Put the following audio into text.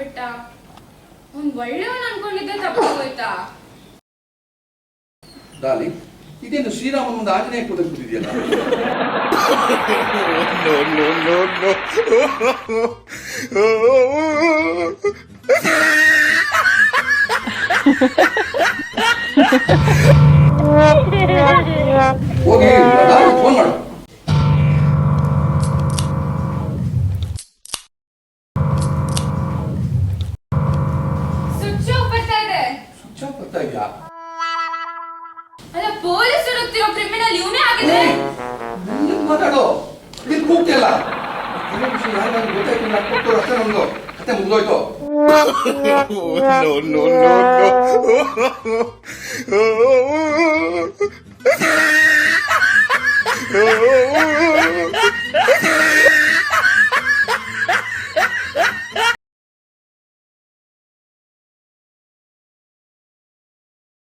ಮಾಡ್ಬಿಟ್ಟ. ಅವ್ನ್ ಒಳ್ಳೆಯವನ್ ಅನ್ಕೊಂಡಿದ್ದೆ ತಪ್ಪಾಗೋಯ್ತಾ? ಡಾಲಿ, ಇದೇನು ಶ್ರೀರಾಮನ ಮುಂದೆ ಆಂಜನೇಯ ಕೂದಲು ಕೂತಿದೆಯಲ್ಲ? ಹೋಗಿ ಫೋನ್ ಮಾಡು. ಸ್ವಿಚ್ ಆಫ್ ಬರ್ತಾ ಇದೆ. ಸ್ವಿಚ್ ಆಫ್ ಬರ್ತಾ ಇದೆಯಾ? ಅಲ್ಲ, ಪೊಲೀಸರು ಹುಡುಕ್ತಿರೋ ಕ್ರಿಮಿನಲ್ ಇವನೇ ಆಗಿದೆ. ಮಾತಾಡೋ, ಇಲ್ಲಿ ಕೂಗ್ತಿಲ್ಲ. ಇದೇ ವಿಷಯ ಯಾರಿಗಾದ್ರೂ ಗೊತ್ತಾಯ್ತಿಲ್ಲ, ಕೊಟ್ಟರು ಅಷ್ಟೇ ನಮ್ದು ಕತೆ ಮುಗಿದೋಯ್ತು. No.